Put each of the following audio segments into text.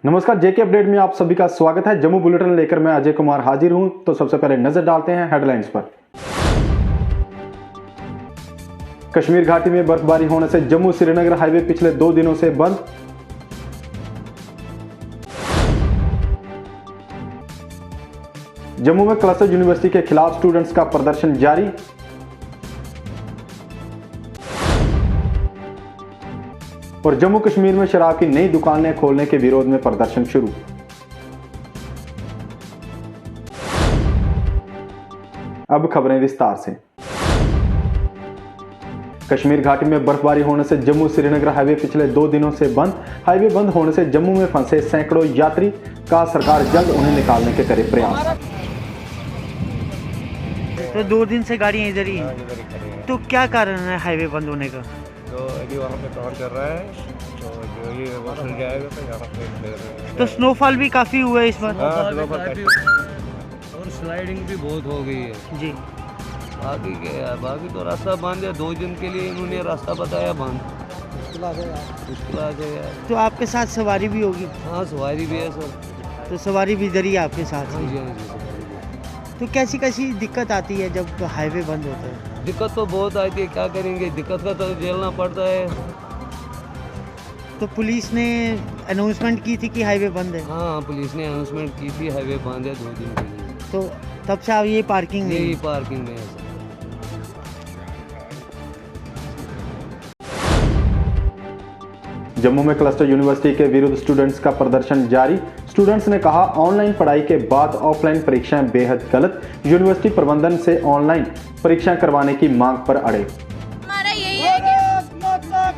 नमस्कार, जेके अपडेट में आप सभी का स्वागत है। जम्मू बुलेटिन लेकर मैं अजय कुमार हाजिर हूं। तो सबसे पहले नजर डालते हैं हेडलाइंस पर। कश्मीर घाटी में बर्फबारी होने से जम्मू श्रीनगर हाईवे पिछले 2 दिनों से बंद। जम्मू में क्लस्टर यूनिवर्सिटी के खिलाफ स्टूडेंट्स का प्रदर्शन जारी। और जम्मू कश्मीर में शराब की नई दुकानें खोलने के विरोध में प्रदर्शन शुरू। अब खबरें विस्तार से। कश्मीर घाटी में बर्फबारी होने से जम्मू श्रीनगर हाईवे पिछले 2 दिनों से बंद। हाईवे बंद होने से जम्मू में फंसे सैकड़ों यात्री का सरकार जल्द उन्हें निकालने के करे प्रयास। तो 2 दिन से गाड़ियाँ इधर ही हैं, तो क्या कारण है हाईवे बंद होने का? तो अभी वहाँ पे काम कर रहा है, तो जो ये वसूल जाएगा तो यहाँ पे दे रहे हैं। तो स्नोफॉल भी काफ़ी हुआ है इस बार। हाँ, और स्लाइडिंग भी बहुत हो गई है जी। बाकी क्या है, बाकी तो रास्ता बंद है। 2 दिन के लिए इन्होंने रास्ता बताया बंद, मुश्किल आ गया। तो आपके साथ सवारी भी होगी? हाँ, सवारी भी है सर। तो सवारी भी इधर ही है आपके साथ हाँ ही? जी, हाँ जी, सवारी भी है। तो कैसी कैसी दिक्कत आती है जब हाईवे बंद होता है? दिक्कत तो बहुत आती है, क्या करेंगे, दिक्कत का तो झेलना पड़ता है। तो पुलिस ने अनाउंसमेंट की थी कि हाईवे बंद है? हाँ, पुलिस ने अनाउंसमेंट की थी हाईवे बंद है 2 दिन के लिए। तो तब से आप ये पार्किंग में यही पार्किंग में है सर। जम्मू में क्लस्टर यूनिवर्सिटी के विरुद्ध स्टूडेंट्स का प्रदर्शन जारी। स्टूडेंट्स ने कहा, ऑनलाइन पढ़ाई के बाद ऑफलाइन परीक्षाएं बेहद गलत। यूनिवर्सिटी प्रबंधन से ऑनलाइन परीक्षाएं करवाने की मांग पर अड़े।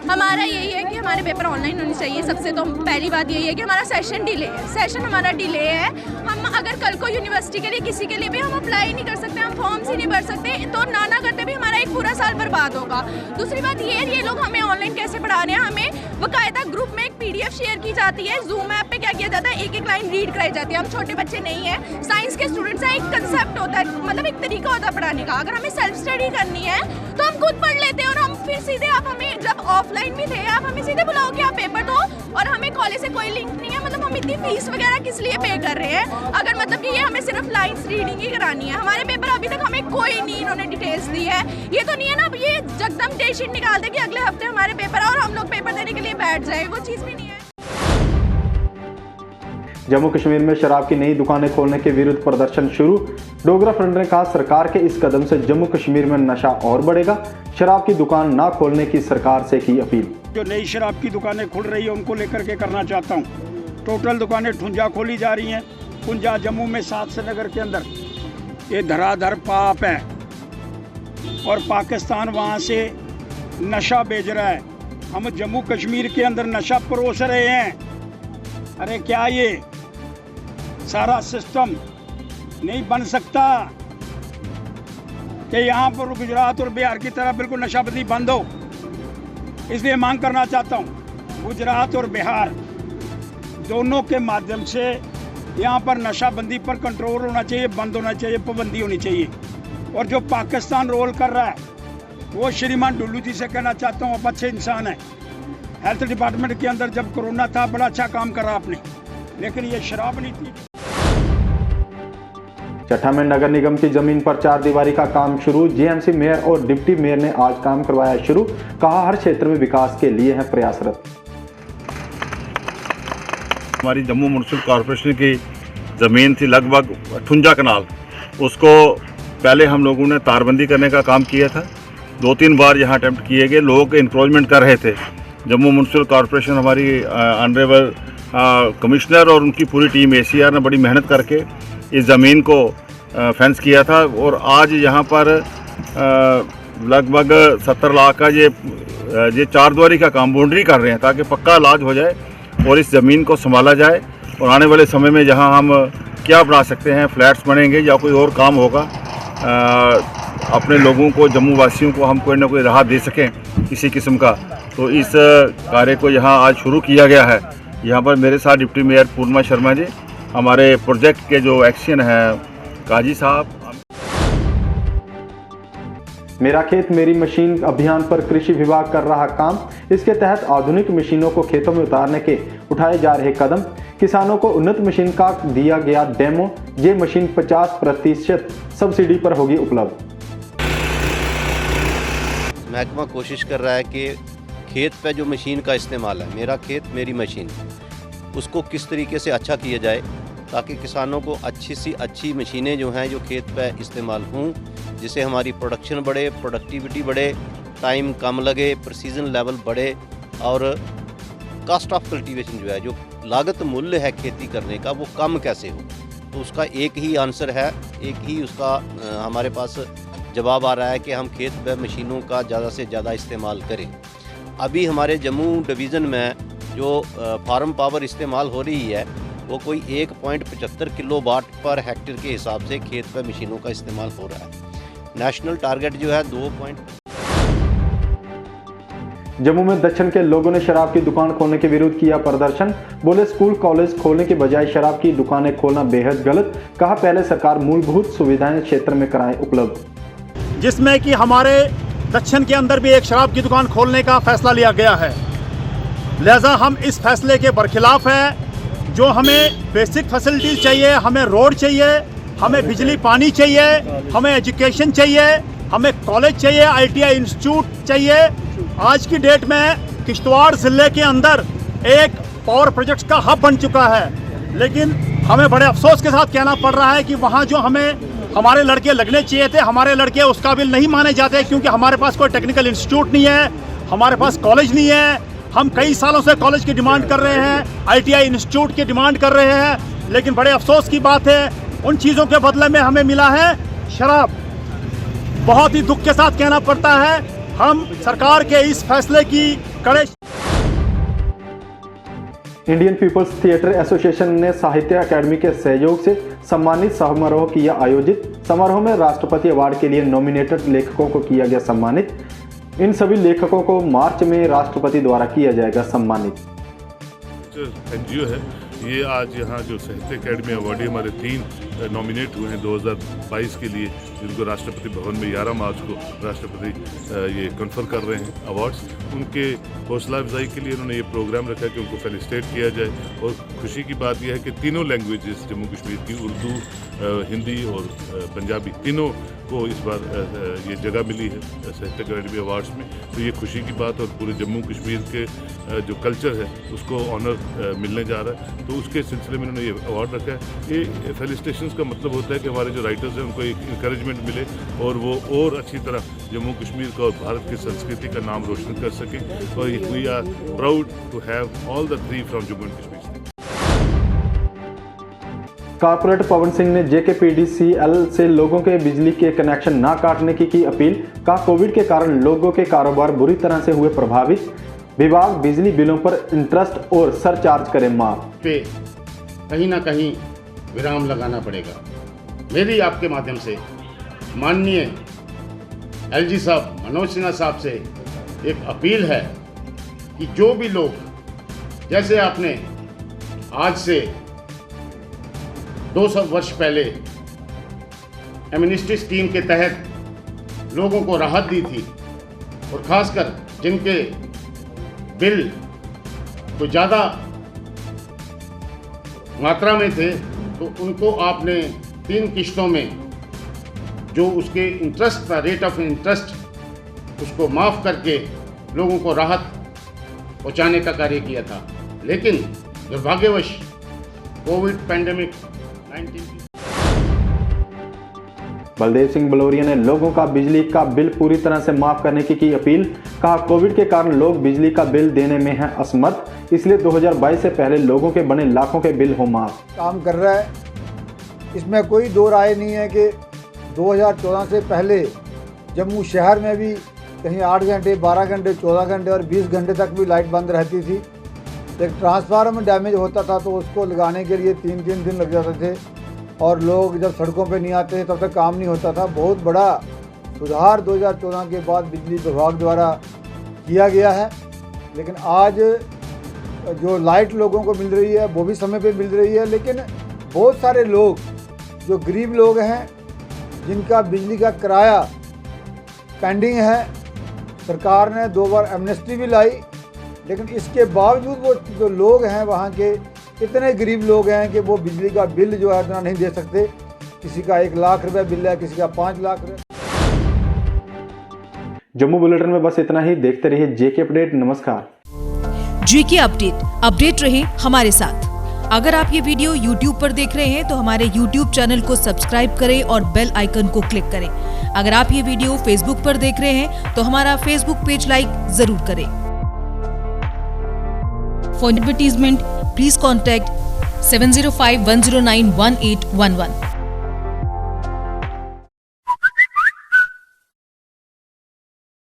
हमारा यही है कि हमारे पेपर ऑनलाइन होने चाहिए। सबसे तो पहली बात यही है कि हमारा सेशन डिले है। सेशन हमारा डिले है। हम अगर कल को यूनिवर्सिटी के लिए किसी के लिए भी हम अप्लाई नहीं कर सकते, हम फॉर्म्स ही नहीं भर सकते, तो ना करते भी हमारा एक पूरा साल बर्बाद होगा। दूसरी बात ये लोग हमें ऑनलाइन कैसे पढ़ा रहे हैं। हमें बकायदा ग्रुप में एक PDF शेयर की जाती है। जूम ऐप पे क्या किया जाता है, एक लाइन रीड कराई जाती है। हम छोटे बच्चे नहीं है, साइंस के स्टूडेंट्स हैं। एक कंसेप्ट होता है, मतलब एक तरीका होता है पढ़ाने का। अगर हमें सेल्फ स्टडी करनी है तो हम खुद पढ़ लेते हैं, और हम फिर सीधे, आप हमें जब ऑफलाइन भी थे, आप हमें सीधे बुलाओ कि आप पेपर दो, और हमें कॉलेज से कोई लिंक नहीं है। मतलब हम इतनी फीस वगैरह किस लिए पे कर रहे हैं, अगर मतलब कि ये हमें सिर्फ लाइन्स रीडिंग ही करानी है। हमारे पेपर अभी तक हमें कोई नहीं इन्होंने डिटेल्स दी है। ये तो नहीं है ना अब ये जगदम डे शीट निकाल दे कि अगले हफ्ते हमारे पेपर और हम लोग पेपर देने के लिए बैठ जाए, वो चीज़ भी नहीं है। जम्मू कश्मीर में शराब की नई दुकानें खोलने के विरुद्ध प्रदर्शन शुरू। डोगरा फ्रंट ने कहा, सरकार के इस कदम से जम्मू कश्मीर में नशा और बढ़ेगा। शराब की दुकान ना खोलने की सरकार से की अपील। जो नई शराब की दुकानें खुल रही है उनको लेकर के करना चाहता हूँ। टोटल दुकानें ठुंजा खोली जा रही हैं। पुंजा जम्मू में 7 श्रीनगर के अंदर ये धराधर पाप है, और पाकिस्तान वहाँ से नशा भेज रहा है। हम जम्मू कश्मीर के अंदर नशा परोस रहे हैं। अरे क्या ये सारा सिस्टम नहीं बन सकता कि यहाँ पर गुजरात और बिहार की तरह बिल्कुल नशाबंदी बंद हो? इसलिए मांग करना चाहता हूँ, गुजरात और बिहार दोनों के माध्यम से यहाँ पर नशाबंदी पर कंट्रोल होना चाहिए, बंद होना चाहिए, पाबंदी होनी चाहिए। और जो पाकिस्तान रोल कर रहा है, वो श्रीमान डुल्लू जी से कहना चाहता हूँ, आप अच्छे इंसान हैं। हेल्थ डिपार्टमेंट के अंदर जब कोरोना था बड़ा अच्छा काम करा आपने, लेकिन ये शराब नहीं थी। चट्टा में नगर निगम की जमीन पर 4 दीवारी का काम शुरू। जेएमसी मेयर और डिप्टी मेयर ने आज काम करवाया शुरू। कहा, हर क्षेत्र में विकास के लिए है प्रयासरत। हमारी जम्मू म्युनिसिपल कॉरपोरेशन की ज़मीन थी लगभग 58 कनाल। उसको पहले हम लोगों ने तारबंदी करने का काम किया था। 2-3 बार यहाँ अटैम्प्ट किए गए, लोग इंक्रोचमेंट कर रहे थे। जम्मू म्युनिसिपल कॉरपोरेशन हमारी ऑनरेबल कमिश्नर और उनकी पूरी टीम ACR ने बड़ी मेहनत करके इस ज़मीन को फेंस किया था, और आज यहाँ पर लगभग 70 लाख का ये 4 द्वारी का काम बाउंड्री कर रहे हैं, ताकि पक्का इलाज हो जाए और इस ज़मीन को संभाला जाए। और आने वाले समय में जहाँ हम क्या बना सकते हैं, फ्लैट्स बनेंगे या कोई और काम होगा, अपने लोगों को, जम्मू वासियों को हम कोई ना कोई राहत दे सकें किसी किस्म का, तो इस कार्य को यहाँ आज शुरू किया गया है। यहाँ पर मेरे साथ डिप्टी मेयर पूर्णिमा शर्मा जी, हमारे प्रोजेक्ट के जो एक्शन है काजी साहब। मेरा खेत मेरी मशीन अभियान पर कृषि विभाग कर रहा काम। इसके तहत आधुनिक मशीनों को खेतों में उतारने के उठाए जा रहे कदम, किसानों को उन्नत मशीन का दिया गया डेमो। ये मशीन 50% सब्सिडी पर होगी उपलब्ध। महकमा कोशिश कर रहा है कि खेत पे जो मशीन का इस्तेमाल है, मेरा खेत मेरी मशीन, उसको किस तरीके से अच्छा किया जाए ताकि किसानों को अच्छी सी अच्छी मशीनें जो हैं जो खेत पे इस्तेमाल हों, जिससे हमारी प्रोडक्शन बढ़े, प्रोडक्टिविटी बढ़े, टाइम कम लगे, प्रिसीजन लेवल बढ़े और कॉस्ट ऑफ कल्टीवेशन जो है, जो लागत मूल्य है खेती करने का, वो कम कैसे हो। तो उसका एक ही आंसर है, एक ही उसका हमारे पास जवाब आ रहा है कि हम खेत पे मशीनों का ज़्यादा से ज़्यादा इस्तेमाल करें। अभी हमारे जम्मू डिवीज़न में जो फार्म पावर इस्तेमाल हो रही है वो कोई 1.75 किलोवाट पर हेक्टेयर के हिसाब से खेत पे मशीनों का इस्तेमाल हो रहा है। नेशनल टारगेट जो है 2. जम्मू में दक्षिण के लोगों ने शराब की दुकान खोलने के विरुद्ध किया प्रदर्शन। बोले स्कूल कॉलेज खोलने के बजाय शराब की दुकानें खोलना बेहद गलत। कहा पहले सरकार मूलभूत सुविधाएं क्षेत्र में कराए उपलब्ध। जिसमें कि हमारे दक्षिण के अंदर भी एक शराब की दुकान खोलने का फैसला लिया गया है। लिहाजा हम इस फैसले के बरखिलाफ हैं। जो हमें बेसिक फैसिलिटीज़ चाहिए, हमें रोड चाहिए, हमें बिजली पानी चाहिए, हमें एजुकेशन चाहिए, हमें कॉलेज चाहिए, ITI इंस्टीट्यूट चाहिए। आज की डेट में किश्तवाड़ ज़िले के अंदर एक पावर प्रोजेक्ट्स का हब बन चुका है, लेकिन हमें बड़े अफसोस के साथ कहना पड़ रहा है कि वहाँ जो हमारे लड़के लगने चाहिए थे, हमारे लड़के उस काबिल नहीं माने जाते, क्योंकि हमारे पास कोई टेक्निकल इंस्टीट्यूट नहीं है, हमारे पास कॉलेज नहीं है। हम कई सालों से कॉलेज की डिमांड कर रहे हैं, ITI इंस्टीट्यूट की डिमांड कर रहे हैं, लेकिन बड़े अफसोस की बात है उन चीज़ों के बदले में हमें मिला है शराब। बहुत ही दुख के साथ कहना पड़ता है, हम सरकार के इस फैसले की कड़े। इंडियन पीपल्स थिएटर एसोसिएशन ने साहित्य अकादमी के सहयोग से सम्मानित समारोह किया आयोजित। समारोह में राष्ट्रपति अवार्ड के लिए नॉमिनेटेड लेखकों को किया गया सम्मानित। इन सभी लेखकों को मार्च में राष्ट्रपति द्वारा किया जाएगा सम्मानित। NGO है ये, आज यहाँ जो साहित्य अकादमी अवार्डी हमारे 3 नॉमिनेट हुए हैं 2022 के लिए, जिनको राष्ट्रपति भवन में 11 मार्च को राष्ट्रपति ये कन्फर कर रहे हैं अवार्ड्स। उनके हौसला अफजाई के लिए उन्होंने ये प्रोग्राम रखा है कि उनको फेलिसिटेट किया जाए। और खुशी की बात यह है कि तीनों लैंग्वेजेस जम्मू कश्मीर की, उर्दू, हिंदी और पंजाबी, तीनों को इस बार ये जगह मिली है साहित्य अकादमी अवार्ड्स में। तो ये खुशी की बात, और पूरे जम्मू कश्मीर के जो कल्चर है उसको ऑनर मिलने जा रहा है। तो उसके सिलसिले में उन्होंने ये अवार्ड रखा है। ये फेलिसिटेशंस का मतलब होता है कि हमारे जो राइटर्स हैं उनको एक इंकरेजमेंट मिले और वो और अच्छी तरह जम्मू कश्मीर का और भारत की संस्कृति का नाम रोशन कर सकें। और we are proud to have all the 3 from Jammu and Kashmir. Corporator Pawan Singh ने JKPDCL से लोगों के बिजली के कनेक्शन ना काटने की अपील। कहा कोविड के कारण लोगों के कारोबार बुरी तरह से हुए प्रभावित। विभाग बिजली बिलों पर इंटरेस्ट और सरचार्ज करे माफ। पे कहीं ना कहीं विराम लगाना पड़ेगा। मेरी आपके माध्यम से माननीय LG साहब, मनोज सिन्हा साहब से एक अपील है कि जो भी लोग, जैसे आपने आज से 200 वर्ष पहले एमनेस्टी स्कीम के तहत लोगों को राहत दी थी, और ख़ासकर जिनके बिल तो ज़्यादा मात्रा में थे, तो उनको आपने 3 किश्तों में जो उसके इंटरेस्ट था, रेट ऑफ इंटरेस्ट, उसको माफ़ करके लोगों को राहत पहुंचाने का कार्य किया था। लेकिन दुर्भाग्यवश कोविड पैंडेमिक 19 बलदेव सिंह बलोरिया ने लोगों का बिजली का बिल पूरी तरह से माफ करने की अपील। कहा कोविड के कारण लोग बिजली का बिल देने में हैं असमर्थ, इसलिए 2022 से पहले लोगों के बने लाखों के बिल हो माफ। काम कर रहा है, इसमें कोई दो राय नहीं है कि 2014 से पहले जम्मू शहर में भी कहीं 8 घंटे, 12 घंटे, 14 घंटे और 20 घंटे तक भी लाइट बंद रहती थी। एक ट्रांसफार्मर डैमेज होता था तो उसको लगाने के लिए 3-3 दिन लग जाते थे, और लोग जब सड़कों पे नहीं आते थे तब तक काम नहीं होता था। बहुत बड़ा सुधार 2014 के बाद बिजली विभाग द्वारा किया गया है। लेकिन आज जो लाइट लोगों को मिल रही है वो भी समय पे मिल रही है, लेकिन बहुत सारे लोग जो गरीब लोग हैं जिनका बिजली का किराया पेंडिंग है, सरकार ने 2 बार एमनेस्टी भी लाई, लेकिन इसके बावजूद वो जो लोग हैं वहाँ के इतने गरीब लोग हैं कि वो बिजली का बिल जो है इतना नहीं दे सकते। किसी का 1 लाख रुपया बिल है, किसी का 5 लाख रुपया। जम्मू बुलेटिन में बस इतना ही। देखते रहिए जेके अपडेट। नमस्कार। जेके अपडेट रहे हमारे साथ। अगर आप ये वीडियो YouTube पर देख रहे हैं तो हमारे YouTube चैनल को सब्सक्राइब करें और बेल आइकन को क्लिक करें। अगर आप ये वीडियो Facebook पर देख रहे हैं तो हमारा Facebook पेज लाइक जरूर करें। For advertisement please contact 7051091811।